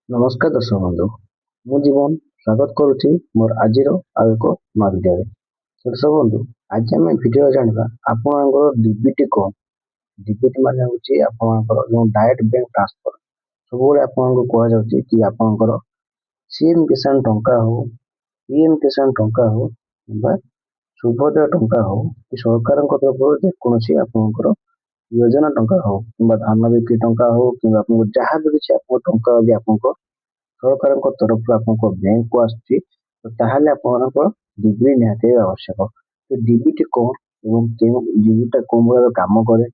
ନମସ୍କାର ଦର୍ଶକ ବନ୍ଧୁ, ମୁଁ ଜୀବନ ସ୍ୱାଗତ କରୁଛି ମୋର ଆଜିର ଆଉ ଏକ ନୂଆ ଭିଡ଼ିଓରେ। ଦର୍ଶକ ବନ୍ଧୁ, ଆଜି ଆମେ ଭିଡ଼ିଓ ଜାଣିବା ଆପଣଙ୍କର ଡିବିଟି କଣ। ଡିବିଟି ମାନେ ହେଉଛି ଆପଣଙ୍କର ଯେଉଁ ଡାଇରେକ୍ଟ ବ୍ୟାଙ୍କ ଟ୍ରାନ୍ସଫର। ସବୁବେଳେ ଆପଣଙ୍କୁ କୁହାଯାଉଛି କି ଆପଣଙ୍କର ସିଏମ୍ କିଷାନ ଟଙ୍କା ହଉ, ପିଏମ୍ କିଷାନ ଟଙ୍କା ହଉ କିମ୍ବା ସୁଭଦ୍ରା ଟଙ୍କା ହଉ କି ସରକାରଙ୍କ ତରଫରୁ ଯେକୌଣସି ଆପଣଙ୍କର योजना टंका हो कि धान बिक्री टंका हो कि जहाँ भी किसी टंका भी आपको सरकार तरफ आपको बैंक को आसुच्छी तो ताहले आपको डिग्री निहाती आवश्यक। तो डिबिटी कौन एवं डिबिटा कौन भाव काम करे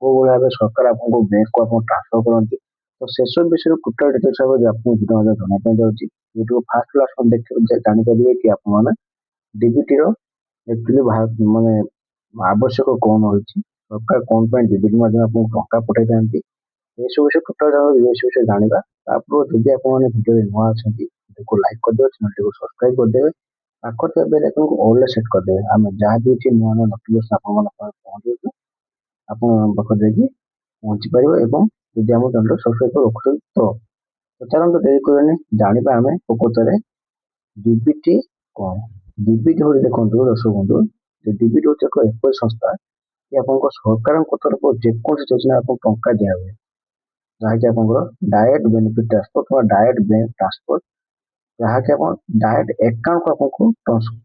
कौ भाव सरकार आपको बैंक को आप ट्रांसफर करती तो से सब विषय टोटाल डिटेल्स आपको भिडियो जानापी जाऊँगी। भिडियो फास्ट क्लास देख जानीपारे कि आप डिबिटी एक्चुअली माने आवश्यक कौन होती सरकार कौन डिबिट आपको टंका पठाई था ये सब विषय टोटाल विषय जाना। जदि आप भिडियो नुआ अच्छा भिडियो को लाइक करदे चैनल को सब्सक्राइब करदे पाखर बेल आइकन को ऑल सेट करदे आम जहाँ भी नुआ नुआ नोटिफिकेशन पहुंचे आप जाकि पहुंची पार एवं जदि आम चैनल सब्सक्राइब कर रखुं तो चलते देरी करनी जाना आम प्रकृत डिबिटी कौन। डिबिटी हूँ देखो दर्शक बंधु डिबिटी हूँ एक एपरी संस्था कि आप सरकार तरफ जेकोसी योजना आपको टंका दिया हुए जहाँकि आप डायरेक्ट बेनिफिट ट्रांसफर कि डायरेक्ट बैंक ट्रांसफर जहाँकि आप डायरेक्ट अकाउंट को आपको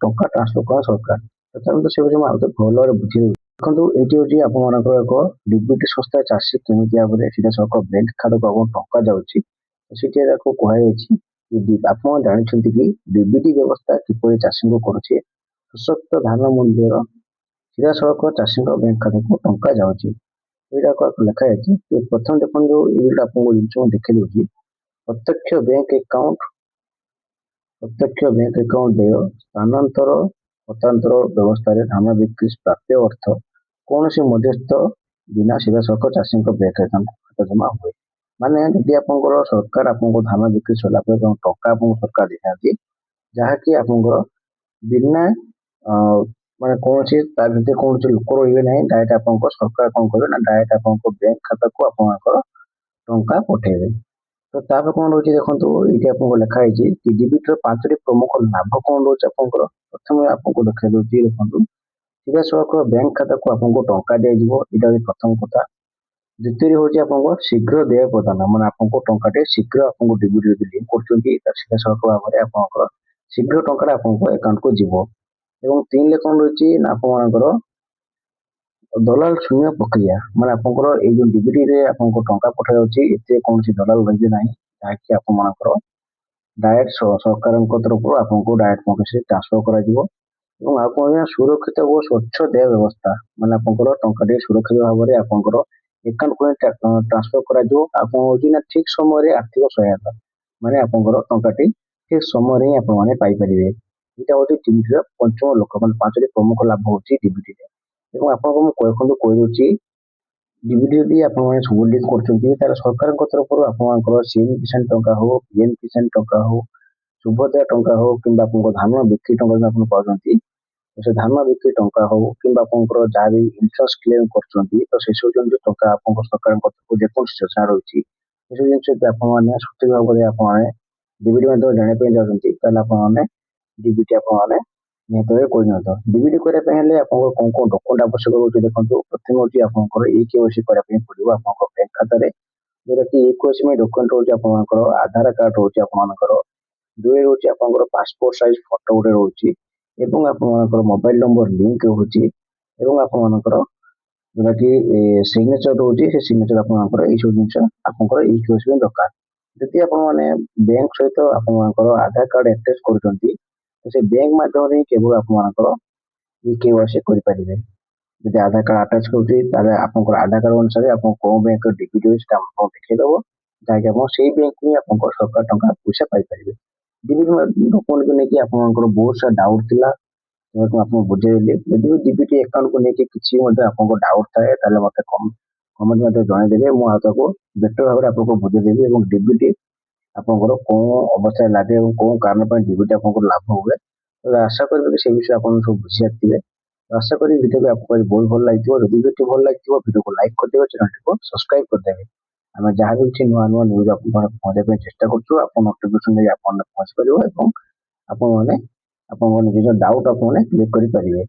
टंका ट्रांसफर कर सरकार। तो चलते से विषय मुझे भल भाव बुझे देखो ये हूँ आप एक डिबिटी संस्था चाषी केमी भाव में सीधा सड़क बैंक खाता को टंका जाऊँगी तो कहुई आप जानते कि डिबिटी व्यवस्था किपर चाषी को करुचे सशक्त धान मूल्यर सीधा सड़क चाषी बैंक खाता को टंका जाऊँगी। यहाँ लिखा है प्रथम देखो ये आपको जिन देखी दूसरी प्रत्यक्ष बैंक अकाउंट देय स्थानांतर हस्तांतर व्यवस्था धान बिक्री प्राप्य अर्थ कौन सी मध्यस्थ बिना सीधा सड़क चाषी बैंक खाता जमा हुए माने यदि आप सरकार आपको धान बिक्री सरला टंका आपको सरकार देती जहाँकि आप बिना माने कौन सी कौन लोक रे ना डायरेक्ट आप सरकार कौन करेंगे ना डायरेक्ट आप बैंक खाता को आप टंका पठेबे। तो तापर कौन रोचे देखो ये आपको लिखाई कि डिबिटर 5टी प्रमुख लाभ कौन रोचे प्रथम आपको देखा देखो सीधा सड़क बैंक खाता को आपको टंका दिया यहाँ प्रथम कथा। द्वितीय हूँ आपको शीघ्र देय प्रदान मैंने आपको टंका शीघ्र आपको डिबिट लिंक कर सीधा सड़क भाव में आप शीघ्र टंका आपको अकाउंट को जीव एवं 3 कौन रही आपंकर दलाल शून्य प्रक्रिया माने आपंकर ये डिबिटी आपको टंका पठा जाए कौन दलाल रही ना जहाँकि आपंकर डायरेक्ट सरकार तरफ आपको डायरेक्ट पैसा ट्रांसफर कर आप सुरक्षित और स्वच्छ देय व्यवस्था माने आपंकर टंका सुरक्षित भाव में आपंकर अकाउंट को ट्रांसफर कर ठीक समय आर्थिक सहायता माने आपंकर टंका ठीक समय ही पाइपर। यहाँ हूँ डिबिटी पंचम लोक मान 5टी प्रमुख लाभ हूँ डिबिटी आपको कही डिबिटी यदि आप सब लिंक कर सरकार तरफ आप सीएम किसान टंका हो पीएम किसान टंका हो सुभद्रा टंका हो कि धान बिक्री टंका आप पाँच से धान बिक्री टंका हो कि जहाँ भी इंश्योरेंस क्लेम कर सब जिन टंका आप सरकार तरफ जेकोसी योजना रही जिन आप सठिक भाव में आप डिबिटी जानापी चाहते डिबिटी आप निहत डिबिटी करने आपको कौन कौन डॉक्यूमेंट आवश्यक होती देखो प्रथम हूँ आपंकर केवाईसी कराया पड़ो आप बैंक खाता जोटा कि केवाईसी डॉक्यूमेंट हूँ आपंकर आधार कार्ड रोचे आपर दुई रोचे आपंकर पासपोर्ट साइज फोटो गोटे रोचे आपंकर मोबाइल नंबर लिंक रोचे आपंकर जोटा कि सिग्नेचर रोचे से सिग्नेचर आपंकर ये सब जिन आपंकर ई केवाईसी दरकार जदि आप बैंक सहित आपंकर आधार कार्ड अटैच कर से बैंक माध्यम केवल आपंकर ई केवाईसी करेंगे जब आधार कार्ड आटाच कर आधार कार्ड अनुसार आप कौन बैंक डिबिट देखीदेव जहाँकि आप बैंक में आप सरकार टंका पैसा पाइपर। डिबिट डॉक्यूमेंट को लेकिन आप बहुत सारा डाउट था आपको बुझेली यदि डिबिट अकाउंट को लेकिन किसी आपको डाउट थाए मत कमेंट जनईदेवे मुझे बेटर भाव में आपको बुझेदेवी और डिबिट आपंकर कौन अवस्था लगे कौन कारण डिबिट आप लाभ हुए तो आशा करेंगे से विषय आप सब बुझी सारे। आशा करी वीडियो को आपको बहुत भल लगे जब वीडियो भल लगे वीडियो को लाइक करदे चैनल को सब्सक्राइब करदे। ଆମେ ଯାହା ବି କିଛି ନୂଆ ନୂଆ ନ୍ୟୁଜ୍ ଆପଣଙ୍କ ପାଖରେ ପହଞ୍ଚାଇବା ପାଇଁ ଚେଷ୍ଟା କରୁଛୁ। ଆପଣ ନୋଟିଫିକେସନ୍ ଯାଇ ଆପଣଙ୍କ ପହଞ୍ଚି ପାରିବ ଏବଂ ଆପଣମାନେ ଆପଣଙ୍କ ନିଜ ନିଜ ଡାଉଟ୍ ଆପଣମାନେ କ୍ଲିୟର କରିପାରିବେ।